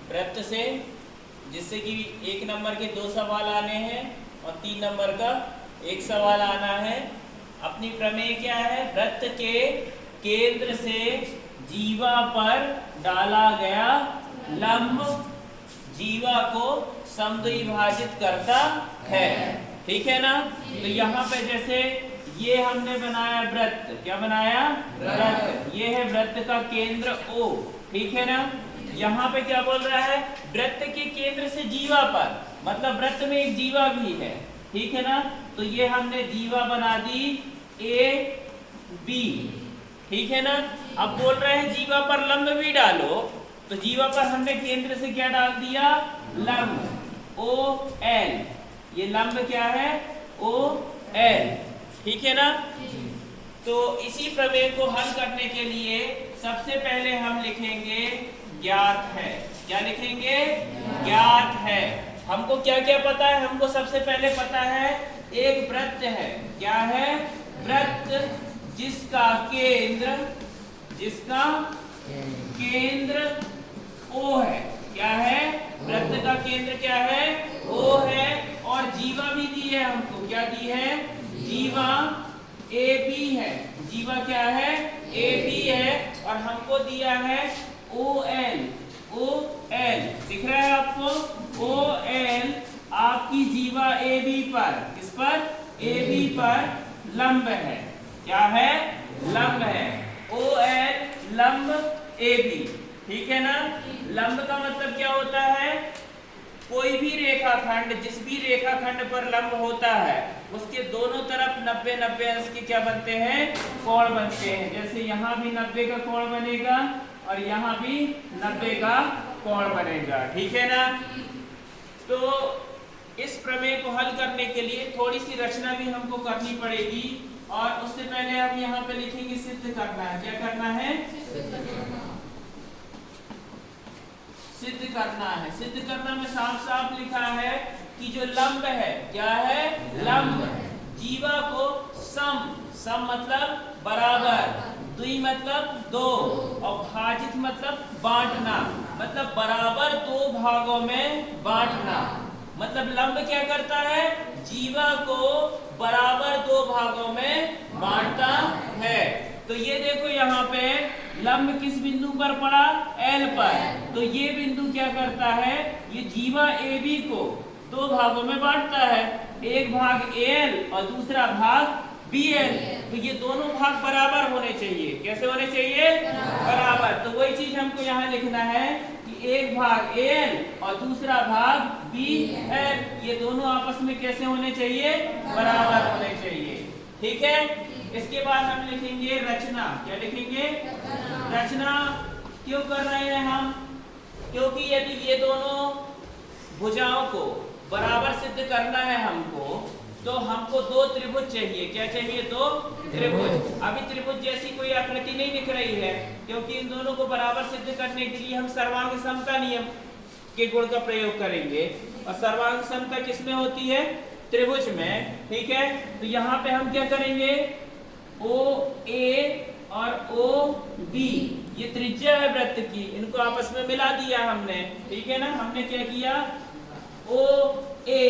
वृत्त से, जिससे कि 1 नंबर के 2 सवाल आने हैं और 3 नंबर का 1 सवाल आना है। अपनी प्रमेय क्या है? वृत्त के केंद्र से जीवा पर डाला गया लंब जीवा को समद्विभाजित करता है। ठीक है ना? तो यहाँ पे जैसे ये हमने बनाया वृत्त, क्या बनाया? वृत्त। ये है वृत्त का केंद्र O, ठीक है ना? यहाँ पे क्या बोल रहा है? वृत्त के केंद्र से जीवा पर, मतलब वृत्त में एक जीवा भी है, ठीक है ना? तो ये हमने जीवा बना दी A B, ठीक है ना? अब बोल रहे हैं जीवा पर लंब भी डालो, तो जीवा पर हमने केंद्र से क्या डाल दिया? लंब OL। ये लंब क्या है? OL, ठीक है ना? तो इसी प्रमेय को हल करने के लिए सबसे पहले हम लिखेंगे ज्ञात है। क्या लिखेंगे? ज्ञात है। हमको क्या क्या पता है? हमको सबसे पहले पता है एक वृत्त है। क्या है? वृत्त जिसका केंद्र O है। क्या है? वृत्त का केंद्र क्या है? O है। और जीवा भी दी है हमको। क्या दी है? जीवा AB है। जीवा क्या है? AB है। और हमको दिया है OL। दिख रहा है आपको? OL आपकी जीवा AB पर, किस पर? AB पर लंब है। क्या है? लंब है। OL लंब AB, ठीक है ना? लंब का मतलब क्या होता है? कोई भी रेखाखंड, जिस भी रेखाखंड पर लंब होता है उसके दोनों तरफ 90-90 अंश के क्या बनते हैं? कोण बनते हैं। जैसे यहाँ भी 90 का कोण बनेगा और यहाँ भी 90 का कोण बनेगा, ठीक है ना? तो इस प्रमेय को हल करने के लिए थोड़ी सी रचना भी हमको करनी पड़ेगी, और उससे पहले हम यहाँ पे लिखेंगे सिद्ध करना है। क्या करना है? सिद्ध करना है। सिद्ध करना में साफ साफ लिखा है कि जो लंब है, क्या है? लंब जीवा को सम मतलब बराबर, द्वि मतलब 2, और भाजित मतलब बांटना, मतलब बराबर 2 भागों में बांटना। मतलब लंब क्या करता है? जीवा को बराबर 2 भागों में बांटता है। तो ये देखो यहाँ पे लंब किस बिंदु पर पड़ा? L पर। तो ये बिंदु क्या करता है? ये जीवा AB को 2 भागों में बांटता है, एक भाग AL और दूसरा भाग BL। तो ये दोनों भाग बराबर होने चाहिए। कैसे होने चाहिए? बराबर। तो वही चीज हमको यहाँ लिखना है कि एक भाग AL और दूसरा भाग BL, ये दोनों आपस में कैसे होने चाहिए? बराबर होने चाहिए, ठीक है? इसके बाद हम लिखेंगे रचना। क्या लिखेंगे? रचना क्यों कर रहे हैं हम? क्योंकि यदि ये दोनों भुजाओं को बराबर सिद्ध करना है हमको, तो हमको 2 त्रिभुज चाहिए। क्या चाहिए? 2 त्रिभुज। अभी त्रिभुज जैसी कोई आकृति नहीं दिख रही है, क्योंकि इन दोनों को बराबर सिद्ध करने के लिए हम सर्वांग समता नियम के गुण का प्रयोग करेंगे। और सर्वांग समता किसमें होती है? त्रिभुज में, ठीक है? तो यहाँ पे हम क्या करेंगे? OA और OB, ये त्रिज्या है वृत्त की, इनको आपस में मिला दिया हमने, ठीक है ना? हमने क्या किया? OA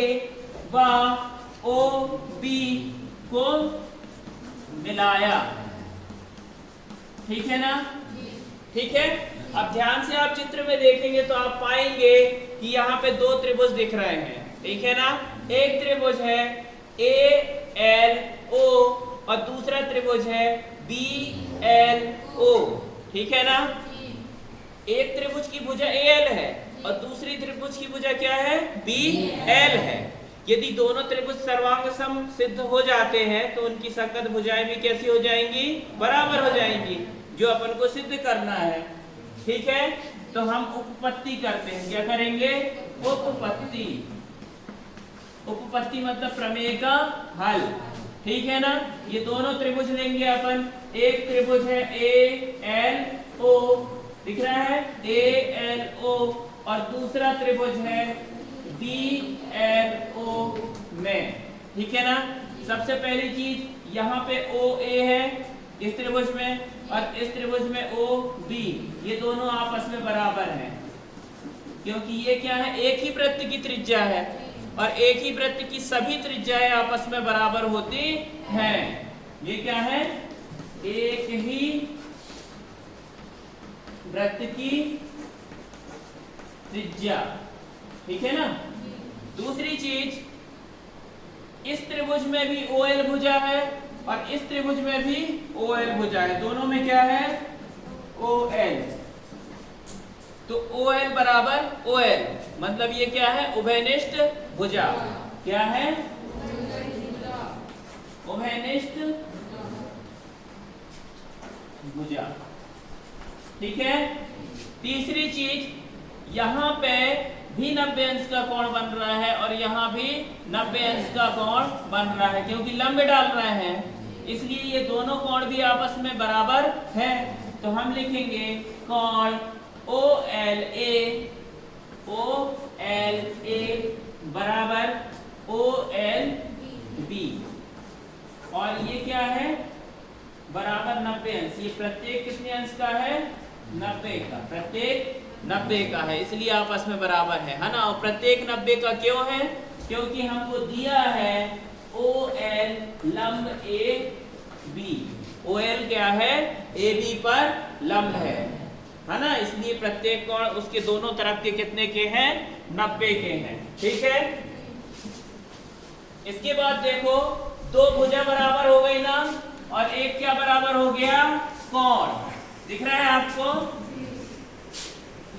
व OB को मिलाया, ठीक है ना? ठीक है। अब ध्यान से आप चित्र में देखेंगे तो आप पाएंगे कि यहाँ पे 2 त्रिभुज दिख रहे हैं, ठीक है ना? एक त्रिभुज है ALO और दूसरा त्रिभुज है BLO, ठीक है ना? एक त्रिभुज की भुजा AL है और दूसरी त्रिभुज की भुजा क्या है? BL है। यदि दोनों त्रिभुज सर्वांग सम सिद्ध हो जाते हैं तो उनकी संगत भुजाएं भी कैसी हो जाएंगी? बराबर हो जाएंगी, जो अपन को सिद्ध करना है, ठीक है? तो हम उपपत्ति करते हैं। क्या करेंगे? उपपत्ति। उपपत्ति मतलब प्रमेय का हल, ठीक है ना? ये दोनों त्रिभुज लेंगे अपन। एक त्रिभुज है ALO, दिख रहा है? ALO, और दूसरा त्रिभुज है BLO में, ठीक है ना? सबसे पहली चीज यहाँ पे OA है इस त्रिभुज में, और इस त्रिभुज में OB, ये दोनों आपस में बराबर हैं, क्योंकि ये क्या है, एक ही वृत्त की त्रिज्या है और एक ही वृत्त की सभी त्रिज्याएं आपस में बराबर होती हैं। ये क्या है, एक ही वृत्त की त्रिज्या, ठीक है ना। दूसरी चीज, इस त्रिभुज में भी OL भुजा है और इस त्रिभुज में भी OL भुजा है, दोनों में क्या है, OL। तो OL बराबर OL, मतलब ये क्या है, उभयनिष्ठ भुजा। क्या है, उभयनिष्ठ भुजा, ठीक है। तीसरी चीज, यहाँ पे भी 90 अंश का कोण बन रहा है और यहाँ भी 90 अंश का कोण बन रहा है, क्योंकि लंब डाल रहे हैं, इसलिए ये दोनों कोण भी आपस में बराबर है। तो हम लिखेंगे कोण OLA बराबर OLB, और ये क्या है, बराबर 90 अंश। ये प्रत्येक कितने अंश का है, 90 का, प्रत्येक 90 का है, इसलिए आपस में बराबर है ना। और प्रत्येक 90 का क्यों है, क्योंकि हमको दिया है OL लंब AB। OL क्या है, AB पर लंब है ना, इसलिए प्रत्येक कोण उसके दोनों तरफ के कितने के हैं, 90 के हैं, ठीक है। इसके बाद देखो, दो भुजा बराबर हो गई ना, और एक क्या बराबर हो गया, कोण। दिख रहा है आपको,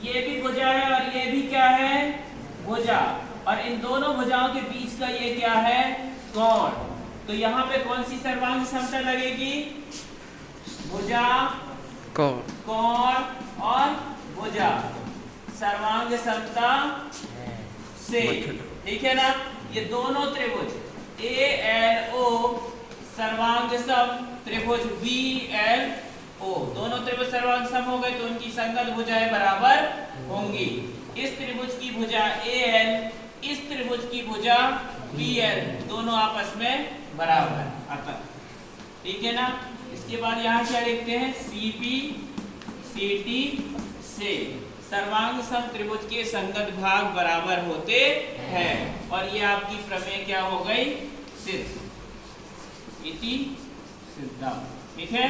ये भी भुजा है और ये भी क्या है, भुजा, और इन दोनों भुजाओं के बीच का ये क्या है, कोण। तो यहाँ पे कौन सी सर्वांग समता लगेगी, भुजा, कोण और भुजा सर्वांग समता से, ठीक है ना। ये दोनों त्रिभुज ALO सर्वांग सम त्रिभुज BLO, दोनों त्रिभुज सर्वांग सम हो गए तो उनकी संगत भुजाएं बराबर होंगी। इस त्रिभुज की भुजा AL, इस त्रिभुज की भुजा BL, दोनों आपस में बराबर आता, ठीक है ना। इसके बाद यहाँ क्या लिखते हैं, CP CT से सर्वांग सम त्रिभुज के संगत भाग बराबर होते हैं, और ये आपकी प्रमेय क्या हो गई, सिद्ध, इति सिद्धम, ठीक है।